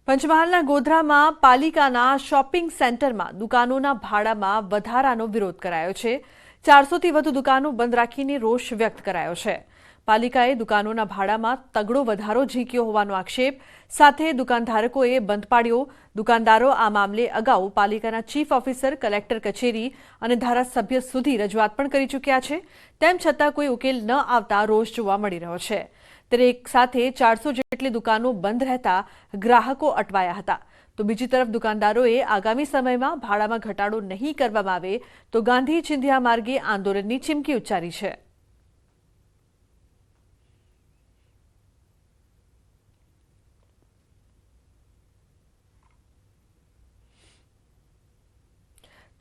પંચમહાલના ગોધરામાં પાલિકાના શોપિંગ સેન્ટરમાં દુકાનોના ભાડામાં વધારાનો વિરોધ કરાયો છે। 400થી વધુ દુકાનો બંધ રાખીને રોષ વ્યક્ત કરાયો છે। પાલિકાએ દુકાનોના ભાડામાં તગડો વધારો ઝીક્યો હોવાનો આક્ષેપ સાથે દુકાનધારકોએ બંધ પાડ્યો। દુકાનદારો આ મામલે અગાઉ પાલિકાના ચીફ ઓફિસર, કલેક્ટર કચેરી અને ધારાસભ્ય સુધી રજૂઆત પણ કરી ચૂક્યા છે। તેમ છતાં કોઈ ઉકેલ ન આવતા રોષ જોવા મળી રહ્યો છે। ત્યારે એક સાથે 400 જેટલી દુકાનો બંધ રહેતા ગ્રાહકો અટવાયા હતા, તો બીજી તરફ દુકાનદારોએ આગામી સમયમાં ભાડામાં ઘટાડો નહીં કરવામાં આવે તો ગાંધી ચિંધ્યા માર્ગે આંદોલનની ચીમકી ઉચ્ચારી છે।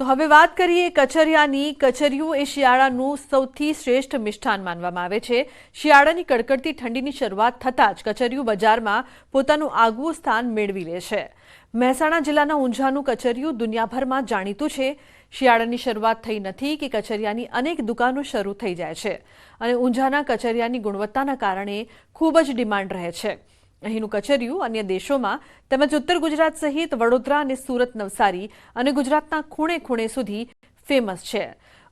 તો હવે વાત કરીએ કચરિયાની। કચરિયું એ શિયાળાનું સૌથી શ્રેષ્ઠ મિષ્ઠાન માનવામાં આવે છે। શિયાળાની કડકડતી ઠંડીની શરૂઆત થતાં જ કચરિયું બજારમાં પોતાનું આગવું સ્થાન મેળવી લે છે। મહેસાણા જિલ્લાના ઊંઝાનું કચરિયું દુનિયાભરમાં જાણીતું છે। શિયાળાની શરૂઆત થઈ નથી કે કચરિયાની અનેક દુકાનો શરૂ થઈ જાય છે અને ઊંઝાના કચરિયાની ગુણવત્તાના કારણે ખૂબ જ ડિમાન્ડ રહે છે। અહીંનું કચરિયું અન્ય દેશોમાં તેમજ ઉત્તર ગુજરાત સહિત વડોદરા અને સુરત, નવસારી અને ગુજરાતના ખૂણે ખૂણે સુધી ફેમસ છે।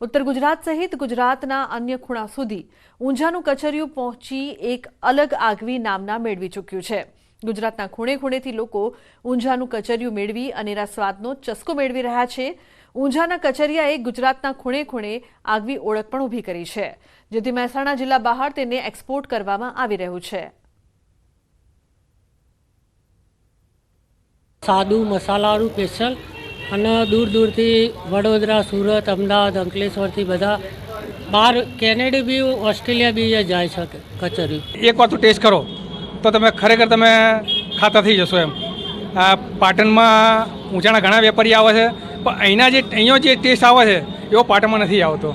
ઉત્તર ગુજરાત સહિત ગુજરાતના અન્ય ખૂણા સુધી ઊંઝાનું કચરિયું પહોંચી એક અલગ આગવી નામના મેળવી ચૂક્યું છે। ગુજરાતના ખૂણે ખૂણેથી લોકો ઊંઝાનું કચરિયું મેળવી અનેરા સ્વાદનો ચસ્કો મેળવી રહ્યા છે। ઊંઝાના કચરિયાએ ગુજરાતના ખૂણે ખૂણે આગવી ઓળખ પણ ઊભી કરી છે, જેથી મહેસાણા જિલ્લા બહાર તેને એક્સપોર્ટ કરવામાં આવી રહ્યું છે। सादू मसालावाळું स्पेशल અને दूर दूरથી વડોદરા, સુરત, અમદાવાદ, અંકલેશ્વરથી બધા બહાર કેનેડા બી, ઓસ્ટ્રેલિયા બી જાય છે કચરિયું। એકવાર તો ટેસ્ટ કરો તો તમે ખરેખર તમે ખાતા થઈ જશો એમ। આ પાટણમાં ઊંચાના ઘણા વેપારી આવે છે, પણ અહીંયા જે ટેસ્ટ આવે છે એવો પાટણમાં નથી આવતો।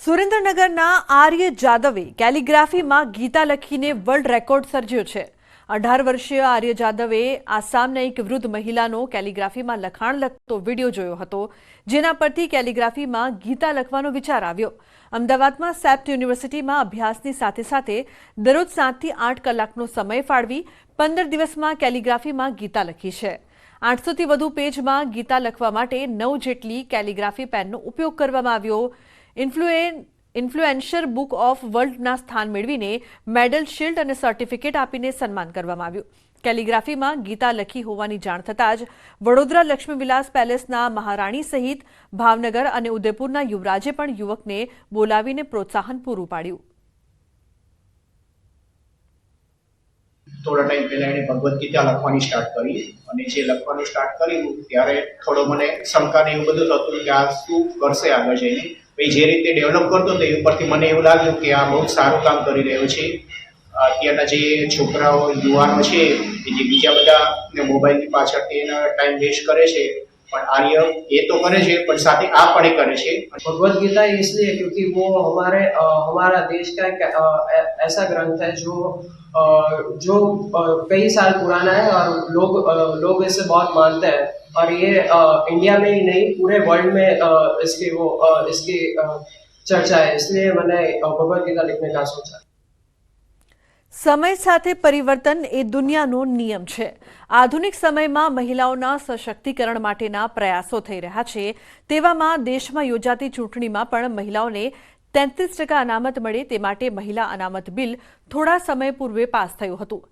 સુરેન્દ્રનગરના આર્ય જાદવે કેલિગ્રાફીમાં ગીતા લખીને વર્લ્ડ રેકોર્ડ સર્જ્યો છે। 18 વર્ષીય આર્ય જાદવે આસામના એક વૃદ્ધ મહિલાનો કેલિગ્રાફીમાં લખાણ લખતો વિડીયો જોયો હતો, જેના પરથી કેલિગ્રાફીમાં ગીતા લખવાનો વિચાર આવ્યો। અમદાવાદમાં સેપ્ટ યુનિવર્સિટીમાં અભ્યાસની સાથે સાથે દરરોજ 7 થી 8 કલાકનો સમય ફાળવી 15 દિવસમાં કેલિગ્રાફીમાં ગીતા લખી છે। 800થી વધુ પેજમાં ગીતા લખવા માટે 9 જેટલી કેલિગ્રાફી પેનનો ઉપયોગ કરવામાં આવ્યો। ઇન્ફ્લુએન્સર બુક ઓફ વર્લ્ડના સ્થાન મેળવીને મેડલ, શિલ્ડ અને સર્ટિફિકેટ આપીને સન્માન કરવામાં આવ્યું। કેલિગ્રાફીમાં ગીતા લખી હોવાની જાણ થતાં જ વડોદરા લક્ષ્મીવિલાસ પેલેસના મહારાણી સહિત ભાવનગર અને ઉદયપુરના યુવરાજે પણ યુવકને બોલાવીને પ્રોત્સાહન પૂરું પાડ્યું। થોડા ટાઈમ પહેલા એને ભગવદ્ ગીતા લખવાની સ્ટાર્ટ કરી અને જે લખવાનું સ્ટાર્ટ કર્યું ત્યારે થોડો મને શંકાને એવું બધું થતું કે આ શું કરશે આગળ જઈને। ભાઈ જે રીતે ડેવલપ કરતો હતો એ ઉપરથી મને એવું લાગ્યું કે આ બહુ સારું કામ કરી રહ્યો છે। અત્યારના જે છોકરાઓ, યુવાનો છે એ જે બીજા બધા મોબાઈલની પાછળ એના ટાઈમ વેસ્ટ કરે છે, પણ आर्य ये तो करे छे पर साथ ही आप पढ़े करे छे। भगवद गीता इसलिए क्योंकि वो हमारा देश का एक ऐसा ग्रंथ है जो कई साल पुराना है और लोग इसे बहुत मानते हैं और ये इंडिया में ही नहीं पूरे वर्ल्ड में इसकी चर्चा है, इसलिए मैंने भगवद गीता लिखने का सोचा। समय સાથે પરિવર્તન એ દુનિયાનો નિયમ છે। આધુનિક સમયમાં મહિલાઓના સશક્તિકરણ માટેના પ્રયાસો થઈ રહ્યા છે। તેવામાં દેશમાં યોજાતી ચૂંટણીમાં પણ મહિલાઓને 33% અનામત મળે તે માટે મહિલા અનામત બિલ થોડા સમય પૂર્વે પાસ થયું હતું।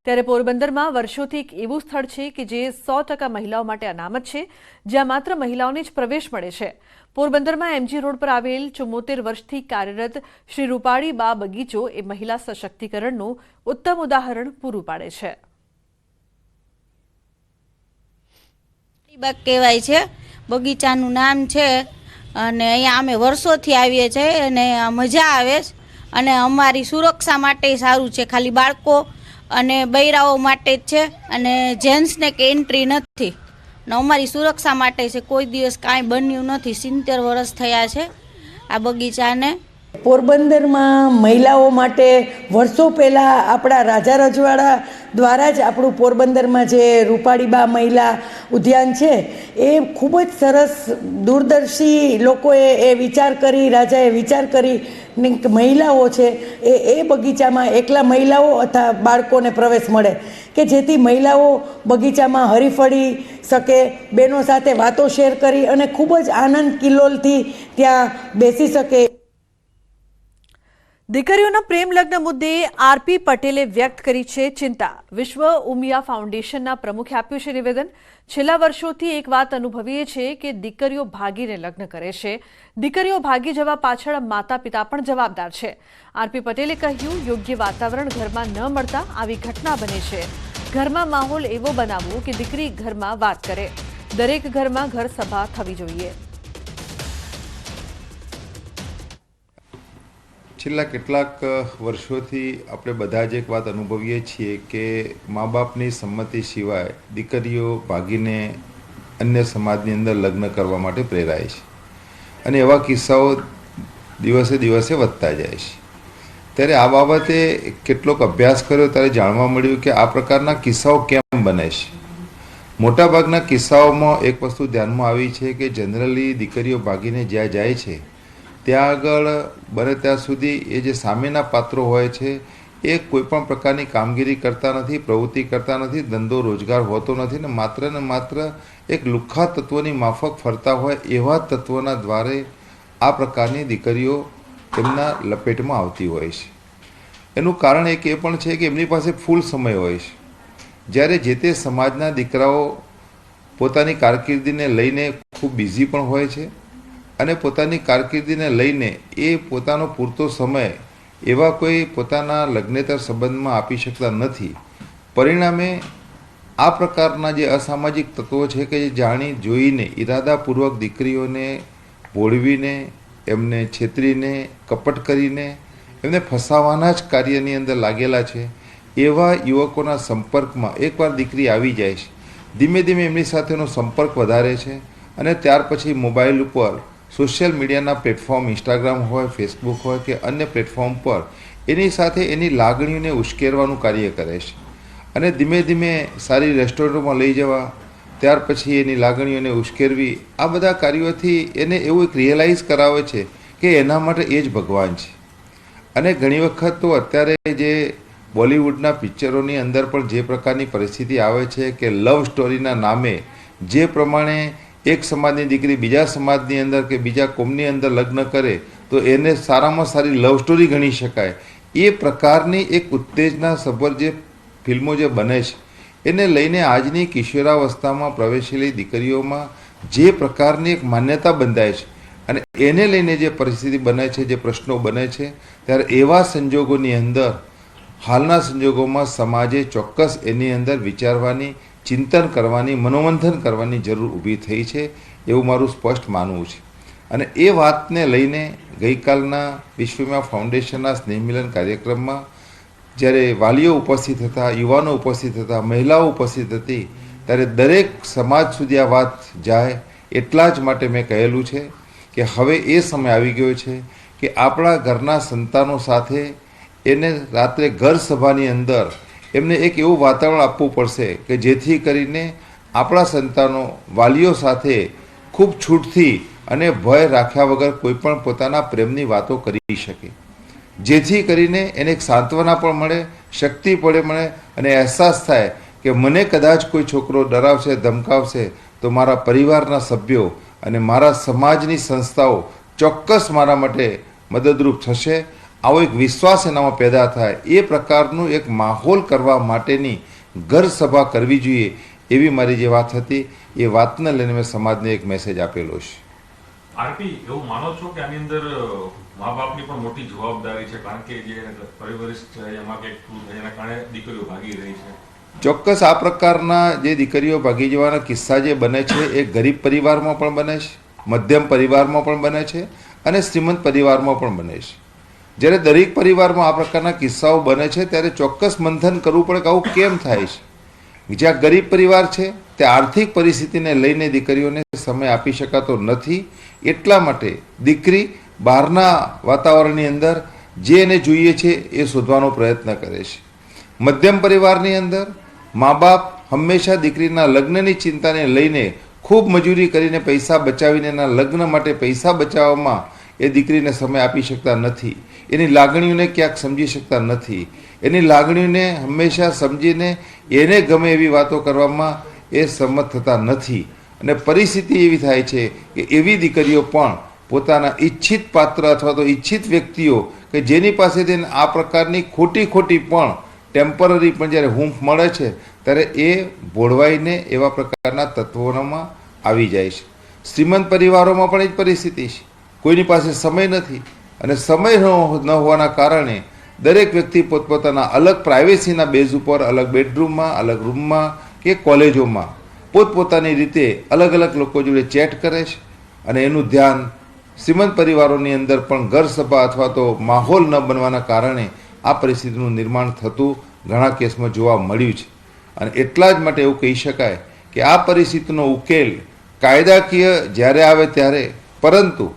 ત્યારે પોરબંદરમાં વર્ષોથી એક એવું સ્થળ છે કે જે 100% મહિલાઓ માટે અનામત છે, જ્યાં માત્ર મહિલાઓને જ પ્રવેશ મળે છે। પોરબંદરમાં એમજી રોડ પર આવેલ 74 વર્ષથી કાર્યરત શ્રી રૂપાળી બા બગીચો એ મહિલા સશક્તિકરણનું ઉત્તમ ઉદાહરણ પૂરું પાડે છે। બાગ કહેવાય છે, બગીચાનું નામ છે અને અહીંયા અમે વર્ષોથી આવીએ છીએ અને મજા આવે છે અને અમારી સુરક્ષા માટે સારું છે। ખાલી બાળકો અને બૈરાઓ માટે જ છે અને જેન્ટ્સને કે એન્ટ્રી નથી ને અમારી સુરક્ષા માટે છે। કોઈ દિવસ કાંઈ બન્યું નથી। 70 વર્ષ થયા છે આ બગીચાને। પોરબંદરમાં મહિલાઓ માટે વર્ષો પહેલાં આપણા રાજા રજવાડા દ્વારા જ આપણું પોરબંદરમાં જે રૂપાળીબા મહિલા ઉદ્યાન છે એ ખૂબ જ સરસ દૂરદર્શી લોકોએ એ વિચાર કરી, રાજાએ વિચાર કરી ને કે મહિલાઓ છે એ બગીચામાં એકલા મહિલાઓ અથવા બાળકોને પ્રવેશ મળે કે જેથી મહિલાઓ બગીચામાં હરીફળી શકે, બહેનો સાથે વાતો શેર કરી અને ખૂબ જ આનંદ કિલ્લોલથી ત્યાં બેસી શકે. દીકરીઓના પ્રેમ લગ્ન મુદ્દે આરપી પટેલે વ્યક્ત કરી છે ચિંતા. વિશ્વ ઉમિયા ફાઉન્ડેશનના પ્રમુખે આપ્યું છે નિવેદન. છેલ્લા વર્ષોથી એક વાત અનુભવીએ છીએ કે દીકરીઓ ભાગીને લગ્ન કરે છે. દીકરીઓ ભાગી જવા પાછળ માતા પિતા પણ જવાબદાર છે. આરપી પટેલે કહ્યું, યોગ્ય વાતાવરણ ઘરમાં ન મળતા આવી ઘટના બને છે. ઘરમાં માહોલ એવો બનાવવો કે દીકરી ઘરમાં વાત કરે. દરેક ઘરમાં ઘર સભા થવી જોઈએ. છેલ્લા કેટલાક વર્ષોથી આપણે બધા જ એક વાત અનુભવીએ છીએ કે મા બાપની સંમતિ સિવાય દીકરીઓ ભાગીને અન્ય સમાજની અંદર લગ્ન કરવા માટે પ્રેરાય છે અને એવા કિસ્સાઓ દિવસે દિવસે વધતા જાય છે. ત્યારે આ બાબતે કેટલોક અભ્યાસ કર્યો ત્યારે જાણવા મળ્યું કે આ પ્રકારના કિસ્સાઓ કેમ બને છે. મોટાભાગના કિસ્સાઓમાં એક વસ્તુ ધ્યાનમાં આવી છે કે જનરલી દીકરીઓ ભાગીને જ્યાં જાય છે ત્યાં આગળ બને ત્યાં સુધી એ જે સામેના પાત્રો હોય છે એ કોઈપણ પ્રકારની કામગીરી કરતા નથી, પ્રવૃત્તિ કરતા નથી, ધંધો રોજગાર હોતો નથી ને માત્ર એક લુખ્ખા તત્વોની માફક ફરતા હોય એવા તત્વોના દ્વારે આ પ્રકારની દીકરીઓ તેમના લપેટમાં આવતી હોય છે. એનું કારણ એક એ પણ છે કે એમની પાસે ફૂલ સમય હોય છે. જ્યારે જે તે સમાજના દીકરાઓ પોતાની કારકિર્દીને લઈને ખૂબ બિઝી પણ હોય છે અને પોતાની કારકિર્દીને લઈને એ પોતાનો પૂરતો સમય એવા કોઈ પોતાના લગ્નેતર સંબંધમાં આપી શકતા નથી. પરિણામે આ પ્રકારના જે અસામાજિક તત્વો છે કે જે જાણી જોઈને ઈરાદાપૂર્વક દીકરીઓને ભોળવીને, એમને છેતરીને, કપટ કરીને એમને ફસાવાના જ કાર્યની અંદર લાગેલા છે. એવા યુવકોના સંપર્કમાં એકવાર દીકરી આવી જાય છે, ધીમે ધીમે એમની સાથેનો સંપર્ક વધારે છે અને ત્યાર પછી મોબાઈલ ઉપર સોશિયલ મીડિયાના પ્લેટફોર્મ ઇન્સ્ટાગ્રામ હોય, ફેસબુક હોય કે અન્ય પ્લેટફોર્મ પર એની સાથે એની લાગણીઓને ઉશ્કેરવાનું કાર્ય કરે છે અને ધીમે ધીમે સારી રેસ્ટોરન્ટમાં લઈ જવા, ત્યાર પછી એની લાગણીઓને ઉશ્કેરવી, આ બધા કાર્યોથી એને એવું એક રિયલાઇઝ કરાવે છે કે એના માટે એ જ ભગવાન છે. અને ઘણી વખત તો અત્યારે જે બોલિવૂડના પિક્ચરોની અંદર પણ જે પ્રકારની પરિસ્થિતિ આવે છે કે લવ સ્ટોરીના નામે જે પ્રમાણે એક સમાજની દીકરી બીજા સમાજની અંદર કે બીજા કોમની અંદર લગ્ન કરે તો એને સારામાં સારી લવ સ્ટોરી ગણી શકાય. એ પ્રકારની એક ઉત્તેજના સભર જે ફિલ્મો જે બને છે એને લઈને આજની કિશોરાવસ્થામાં પ્રવેશેલી દીકરીઓમાં જે પ્રકારની એક માન્યતા બંધાય છે અને એને લઈને જે પરિસ્થિતિ બને છે, જે પ્રશ્નો બને છે, ત્યારે એવા સંજોગોની અંદર હાલના સંજોગોમાં સમાજે ચોક્કસ એની અંદર વિચારવાની, ચિંતન કરવાની, મનોમંથન કરવાની જરૂર ઊભી થઈ છે એવું મારું સ્પષ્ટ માનવું છે. અને એ વાતને લઈને ગઈકાલના વિશ્વમા ફાઉન્ડેશનના સ્નેહમિલન કાર્યક્રમમાં જ્યારે વાલીઓ ઉપસ્થિત હતા, યુવાનો ઉપસ્થિત હતા, મહિલાઓ ઉપસ્થિત હતી, ત્યારે દરેક સમાજ સુધી આ વાત જાય એટલા જ માટે મેં કહેલું છે કે હવે એ સમય આવી ગયો છે કે આપણા ઘરના સંતાનો સાથે એને રાત્રે ઘર સભાની અંદર એમને એક એવું વાતાવરણ આપવું પડશે કે જેથી કરીને આપણા સંતાનો વાલીઓ સાથે ખૂબ છૂટથી અને ભય રાખ્યા વગર કોઈપણ પોતાના પ્રેમની વાતો કરી શકે, જેથી કરીને એને એક સાંત્વના પણ મળે, શક્તિ મળે અને અહેસાસ થાય કે મને કદાચ કોઈ છોકરો ડરાવશે, ધમકાવશે તો મારા પરિવારના સભ્યો અને મારા સમાજની સંસ્થાઓ ચોક્કસ મારા માટે મદદરૂપ થશે. આવો એક વિશ્વાસ એનામાં પેદા થાય એ પ્રકારનું એક માહોલ કરવા માટેની ઘર સભા કરવી જોઈએ એવી મારી જે વાત હતી એ વાતને લઈને મેં સમાજને એક મેસેજ આપેલો છે. આરપી, એવું માનો છો કે આની અંદર મા બાપની પણ મોટી જવાબદારી છે, કારણ કે જે પરિવરિષ્ઠ છે એમાં કંઈક એના કારણે દીકરીઓ ભાગી રહી છે? ચોક્કસ આ પ્રકારના જે દીકરીઓ ભાગી જવાના કિસ્સા જે બને છે એ ગરીબ પરિવારમાં પણ બને છે, મધ્યમ પરિવારમાં પણ બને છે અને શ્રીમંત પરિવારમાં પણ બને છે. જ્યારે દરેક પરિવારમાં આ પ્રકારના કિસ્સાઓ બને છે ત્યારે ચોક્કસ મંથન કરવું પડે કે આવું કેમ થાય છે. જ્યાં ગરીબ પરિવાર છે ત્યાં આર્થિક પરિસ્થિતિને લઈને દીકરીઓને સમય આપી શકાતો નથી, એટલા માટે દીકરી બહારના વાતાવરણની અંદર જે એને જોઈએ છે એ શોધવાનો પ્રયત્ન કરે છે. મધ્યમ પરિવારની અંદર મા બાપ હંમેશા દીકરીના લગ્નની ચિંતાને લઈને ખૂબ મજૂરી કરીને પૈસા બચાવીને એના લગ્ન માટે પૈસા બચાવવામાં એ દીકરીને સમય આપી શકતા નથી, એની લાગણીઓને ક્યાંક સમજી શકતા નથી, એની લાગણીઓને હંમેશા સમજીને એને ગમે એવી વાતો કરવામાં એ સંમત થતા નથી. અને પરિસ્થિતિ એવી થાય છે કે એવી દીકરીઓ પણ પોતાના ઈચ્છિત પાત્ર અથવા તો ઈચ્છિત વ્યક્તિઓ કે જેની પાસેથી આ પ્રકારની ખોટી પણ ટેમ્પરરી પણ જ્યારે હૂંફ મળે છે ત્યારે એ ભોળવાઈને એવા પ્રકારના તત્વોમાં આવી જાય છે. શ્રીમંત પરિવારોમાં પણ એ જ પરિસ્થિતિ છે. કોઈની પાસે સમય નથી અને સમય ન હોવાના કારણે દરેક વ્યક્તિ પોતપોતાના અલગ પ્રાઇવેસીના બેઝ ઉપર અલગ બેડરૂમમાં, અલગ રૂમમાં કે કોલેજોમાં પોતપોતાની રીતે અલગ અલગ લોકો જોડે ચેટ કરે છે અને એનું ધ્યાન શ્રીમંત પરિવારોની અંદર પણ ઘર સભા અથવા તો માહોલ ન બનવાના કારણે આ પરિસ્થિતિનું નિર્માણ થતું ઘણા કેસમાં જોવા મળ્યું છે. અને એટલા જ માટે એવું કહી શકાય કે આ પરિસ્થિતિનો ઉકેલ કાયદાકીય જ્યારે આવે ત્યારે, પરંતુ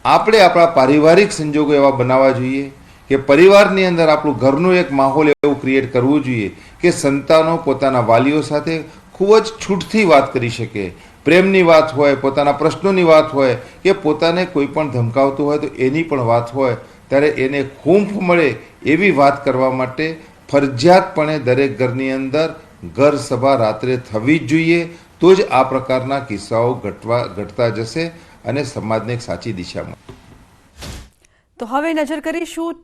આપણે આપણા પારિવારિક સંજોગો એવા બનાવવા જોઈએ કે પરિવારની અંદર આપણું ઘરનું એક માહોલ એવું ક્રિએટ કરવું જોઈએ કે સંતાનો પોતાના વાલીઓ સાથે ખૂબ જ છૂટથી વાત કરી શકે, પ્રેમની વાત હોય, પોતાના પ્રશ્નોની વાત હોય કે પોતાને કોઈ પણ ધમકાવતું હોય તો એની પણ વાત હોય, ત્યારે એને હૂંફ મળે એવી વાત કરવા માટે ફરજિયાતપણે દરેક ઘરની અંદર ઘર સભા રાત્રે થવી જ જોઈએ. તો જ આ પ્રકારના કિસ્સાઓ ઘટતા જશે અને સમાજને એક સાચી દિશામાં. તો હવે નજર કરીશું